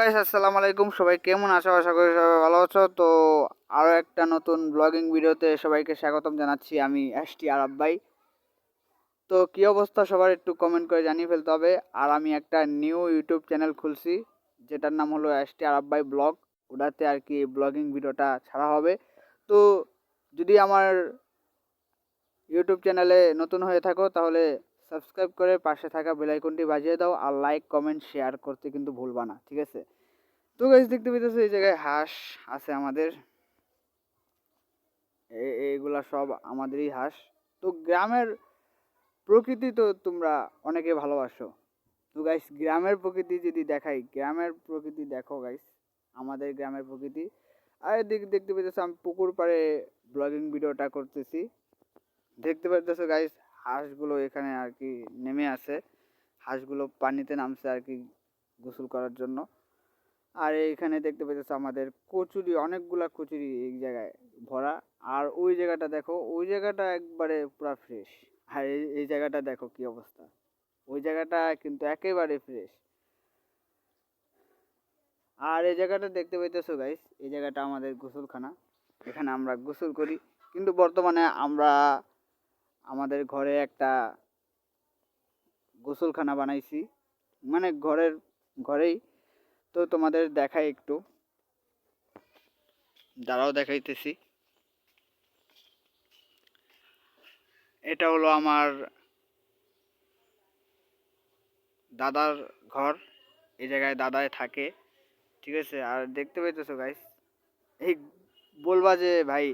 Guys, আসসালামু আলাইকুম। সবাই কেমন আছো? আশা করি সবাই ভালো আছো। তো আরও একটা নতুন ব্লগিং ভিডিওতে সবাইকে স্বাগতম জানাচ্ছি। আমি এসটি আরব ভাই। তো কী অবস্থা সবার একটু কমেন্ট করে জানিয়ে ফেলতে হবে। আর আমি একটা নিউ ইউটিউব চ্যানেল খুলছি, যেটার নাম হলো এসটি আরব ভাই ব্লগ। ওটাতে আর কি ব্লগিং ভিডিওটা ছাড়া হবে। তো যদি আমার ইউটিউব চ্যানেলে নতুন হয়ে থাকো তাহলে সাবস্ক্রাইব করে পাশে থাকা বেল আইকনটি বাজিয়ে দাও, আর লাইক কমেন্ট শেয়ার করতে কিন্তু ভুলবা না, ঠিক আছে? তো গাইস, দেখতে পেতেছো এই জায়গায় হাঁস আছে আমাদের। এইগুলা সব আমাদেরই হাঁস। তো গ্রামের প্রকৃতি তো তোমরা অনেকে ভালোবাসো। তো গাইস, গ্রামের প্রকৃতি যদি দেখাই, গ্রামের প্রকৃতি দেখো গাইস, আমাদের গ্রামের প্রকৃতি। আর এদিকে দেখতে পেতেছো আমি পুকুর পাড়ে ব্লগিং ভিডিওটা করতেছি। দেখতে পারতেছো গাইস, হাঁসগুলো এখানে আর কি নেমে আছে। হাঁসগুলো পানিতে নামছে আর কি গোসল করার জন্য। আর এইখানে দেখতে পাচ্ছ আমাদের কচুরি, অনেকগুলা কচুরি এই জায়গায় ভরা। আর ওই জায়গাটা দেখো, ওই জায়গাটা একবারে পুরা ফ্রেশ। আর এই জায়গাটা দেখো কি অবস্থা, ওই জায়গাটা কিন্তু একেবারে ফ্রেশ। আর এই জায়গাটা দেখতে পাইতেছো গাইস, এই জায়গাটা আমাদের গোসলখানা। এখানে আমরা গোসল করি। কিন্তু বর্তমানে আমরা আমাদের ঘরে একটা গোসলখানা বানাইছি, মানে ঘরেই। তো তোমাদের দেখাই একটু, দাঁড়াও দেখাইতেছি। এটা হলো আমার দাদার ঘর। এই জায়গায় দাদাই থাকে, ঠিক আছে? আর দেখতে পাইতেছো গাইস, এই বলবা যে ভাই,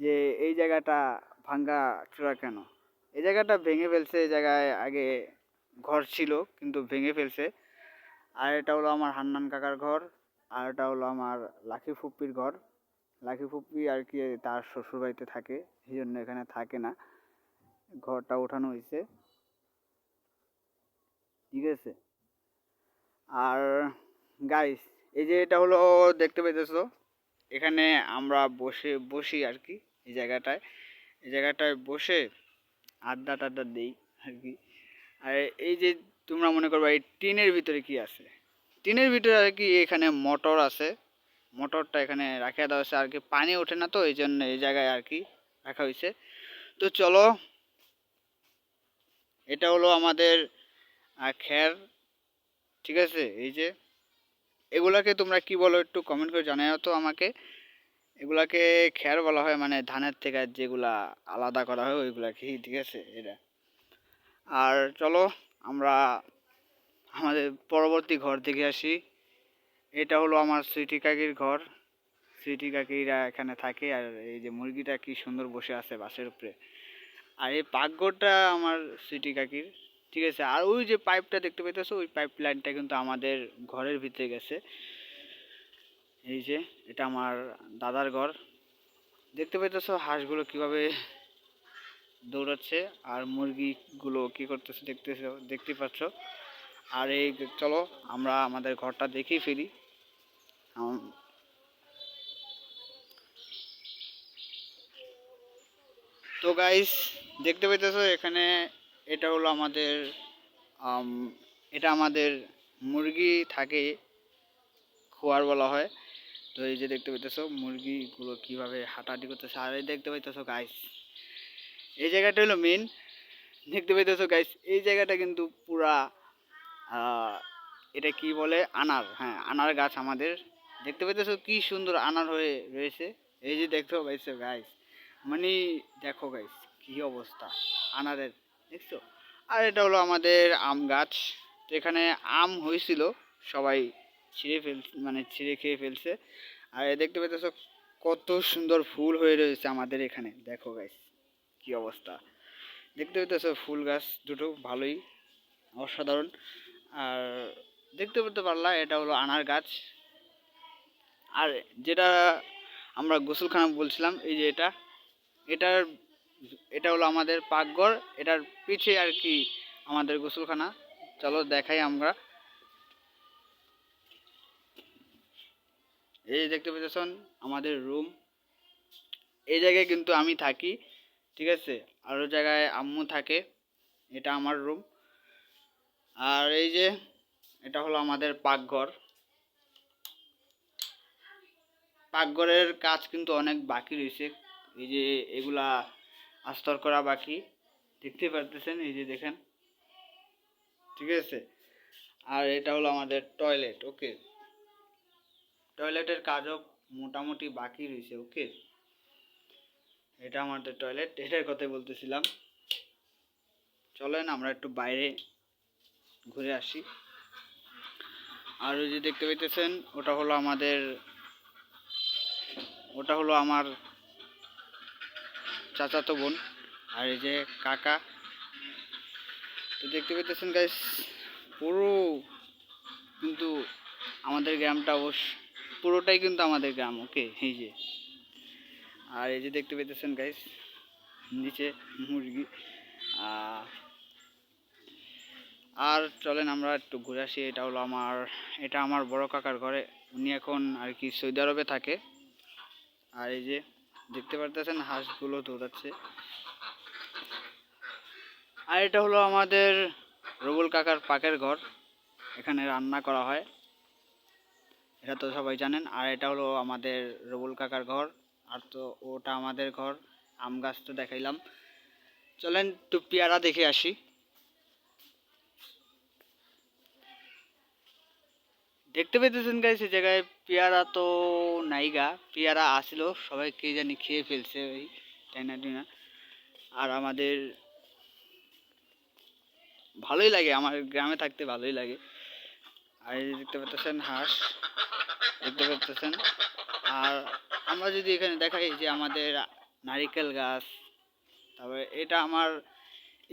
যে এই জায়গাটা ভাঙ্গা চূড়া কেন? এই জায়গাটা ভেঙে ফেলছে। এই জায়গায় আগে ঘর ছিল, কিন্তু ভেঙে ফেলছে। আর এটা হলো আমার হান্নান কাকার ঘর। আর এটা হলো আমার লাকি ফুপ্পির ঘর। লাকি ফুপ্পি আর কি তার শ্বশুরবাড়িতে থাকে, এই জন্য এখানে থাকে না। ঘরটা ওঠানো হয়েছে, ঠিক আছে? আর গাইস, এই যে এটা হলো, দেখতে পাইতেছো, এখানে আমরা বসি আর কি। এই জায়গাটায়, এই জায়গাটায় বসে আড্ডা টাড্ডা দিই আর কি। আর এই যে তোমরা মনে করবা এই টিনের ভিতরে কি আছে, টিনের ভিতরে আর কি এখানে মোটর আছে। মোটরটা এখানে রাখিয়া দেওয়া হয়েছে আর কি, পানি ওঠে না তো এই জন্য এই জায়গায় আর কি রাখা হয়েছে। তো চলো, এটা হলো আমাদের খ্যার, ঠিক আছে? এই যে এগুলাকে তোমরা কি বলো একটু কমেন্ট করে জানাও তো আমাকে। এগুলাকে খ্যার বলা হয়, মানে ধানের থেকে যেগুলা আলাদা করা হয় ওইগুলাকেই, ঠিক আছে? এটা। আর চলো আমরা আমাদের পরবর্তী ঘর দেখে আসি। এটা হলো আমার সুইটি কাকির ঘর। সুইটি কাকিরা এখানে থাকে। আর এই যে মুরগিটা কি সুন্দর বসে আছে বাসের উপরে। আর এই পাকঘরটা আমার সুইটি কাকির, ঠিক আছে? আর ওই যে পাইপটা দেখতে পাইতেছো, ওই পাইপ লাইনটা কিন্তু আমাদের ঘরের ভিতরে গেছে। এই যে এটা আমার দাদার ঘর। দেখতে পাইতেছো হাঁসগুলো কিভাবে দৌড়াচ্ছে, আর মুরগিগুলো কি করতেছে দেখতে পাচ্ছ। আর এই চলো আমরা আমাদের ঘরটা দেখেই ফিরি। তো গাইস, দেখতে পাইতেছো এখানে, এটা হলো আমাদের আম, এটা আমাদের মুরগি থাকে, খোয়ার বলা হয়। তো এই যে দেখতে পাইতেছো মুরগিগুলো কিভাবে হাঁটাহাঁটি করতেছে। আর এই দেখতে পাইতেছো গাইস, এই জায়গাটা হলো মেন। দেখতে পাইতেছো গাইস, এই জায়গাটা কিন্তু পুরা এটা কি বলে, আনার। হ্যাঁ, আনার গাছ আমাদের। দেখতে পাইতেছো কি সুন্দর আনার হয়ে রয়েছে। এই যে দেখতে পাইছো গাইস, মানে দেখো গাইস কি অবস্থা আনারের, দেখছো? আর এটা হলো আমাদের আম গাছ। তো এখানে আম হয়েছিল, সবাই ছিঁড়ে খেয়ে ফেলছে। আর দেখতে পাইতেছো কত সুন্দর ফুল হয়ে রয়েছে আমাদের এখানে, দেখো গাইস কি অবস্থা। দেখতে পাইতেছো ফুল গাছ দুটো ভালোই অসাধারণ। আর দেখতে পেতে পারলা এটা হলো আনার গাছ। আর যেটা আমরা গোসলখানা বলছিলাম, এই যে এটার এটা হলো আমাদের পাকঘর। এটার পিছে আর কি আমাদের গোসলখানা। চলো দেখাই আমরা। এই যে দেখতে পেতেছেন আমাদের রুম। এই জায়গায় কিন্তু আমি থাকি, ঠিক আছে? আর ওই জায়গায় আম্মু থাকে। এটা আমার রুম। আর এই যে এটা হলো আমাদের পাকঘর, পাকঘরের কাজ কিন্তু অনেক বাকি রয়েছে। এই যে এগুলা আস্তর করা বাকি, দেখতে পারতেছেন, এই যে দেখেন, ঠিক আছে। আর এটা হলো আমাদের টয়লেট, ওকে। টয়লেটের কাজও মোটামুটি বাকি রয়েছে, ওকে। এটা আমাদের টয়লেট, এটার কথাই বলতেছিলাম। চলেন আমরা একটু বাইরে ঘুরে আসি। আর ওই যে দেখতে পাইতেছেন, ওটা হলো আমার চাচাতো বোন, আর এই যে কাকা। তো দেখতে পাইতেছেন গাইস, পুরো কিন্তু আমাদের গ্রামটা পুরোটাই কিন্তু আমাদের গ্রাম, ওকে। এই যে, আর এই যে দেখতে পাইতেছেন গাইস, নিচে মুরগি। আর চলেন আমরা একটু ঘুরে আসি। এটা আমার বড় কাকার ঘরে, উনি এখন আর কি সৌদি আরবে থাকে। আর এই যে দেখতে পারতেছেন হাঁসগুলো দৌড়াচ্ছে। আর এটা হলো আমাদের রবুল কাকার পাকের ঘর, এখানে রান্না করা হয়, এটা তো সবাই জানেন। আর এটা হলো আমাদের রবুল কাকার ঘর, আর তো ওটা আমাদের ঘর। আম গাছ তো দেখাইলাম। চলেন একটু পেয়ারা দেখে আসি। দেখতে পেতেছেন গাইস, এই জায়গায় পেয়ারা তো নাইগা, পেয়ারা আসলো, সবাই কে জানি খেয়ে ফেলছে ওই টাইনা টুইনা। আর আমাদের ভালোই লাগে, আমার গ্রামে থাকতে ভালোই লাগে। আর এই যে দেখতে পাচ্ছেন হাঁস, দেখতে পাচ্ছেন। আর আমরা যদি এখানে দেখাই যে আমাদের নারিকেল গাছ, তারপরে এটা আমার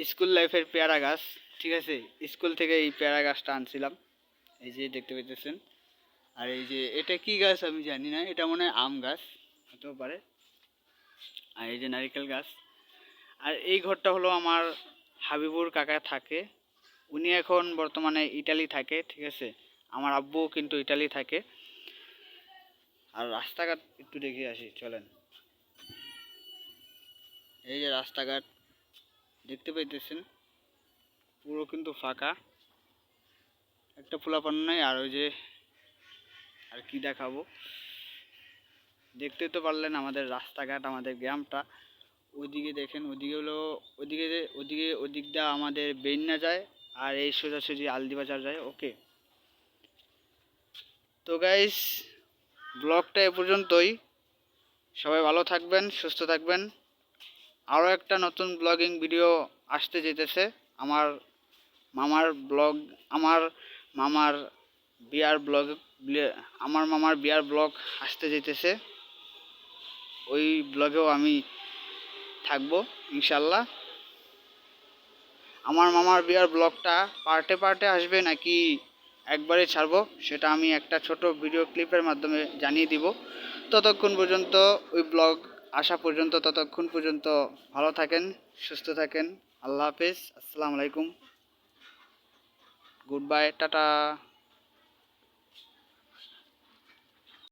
স্কুল লাইফের পেয়ারা গাছ, ঠিক আছে। স্কুল থেকে এই পেয়ারা গাছটা আনছিলাম, এই যে দেখতে পাইতেছেন। আর এই যে এটা কি গাছ আমি জানি না, এটা মনে হয় আম গাছ হতেও পারে। আর এই যে নারিকেল গাছ। আর এই ঘরটা হলো আমার হাবিবুর কাকা থাকে, উনি এখন বর্তমানে ইটালি থাকে, ঠিক আছে। আমার আব্বু কিন্তু ইটালি থাকে। আর রাস্তাঘাট একটু দেখে আসি, চলেন। এই যে রাস্তাঘাট দেখতে পাইতেছেন, পুরো কিন্তু ফাঁকা, একটা পোলাপান নাই। আর ওই যে আর কি দেখাবো, দেখতে তো পারলেন আমাদের রাস্তাঘাট, আমাদের গ্রামটা। ওইদিকে দেখেন, ওইদিকে হলো, ওদিক দিয়ে আমাদের বেন্না যায়, আর এই সোজাসুজি আলদিবাজার যায়, ওকে। তো গাইস, ব্লগটা এ পর্যন্তই। সবাই ভালো থাকবেন, সুস্থ থাকবেন। আরও একটা নতুন ব্লগিং ভিডিও আসতে যেতেছে। আমার মামার ব্লগ, আমার মামার বিয়ার ব্লগ, আসতে যেতেছে। ওই ব্লগেও আমি থাকবো ইনশাল্লাহ। আমার মামার বিয়ার ব্লগটা পার্টে পার্টে আসবে নাকি একবারে ছাড়বো, সেটা আমি একটা ছোট ভিডিও ক্লিপের মাধ্যমে জানিয়ে দিব। ততক্ষণ পর্যন্ত, ওই ব্লগ আসা পর্যন্ত, ততক্ষণ পর্যন্ত ভালো থাকেন, সুস্থ থাকেন। আল্লাহ হাফেজ, আসসালামু আলাইকুম, গুড বাই, টাটা।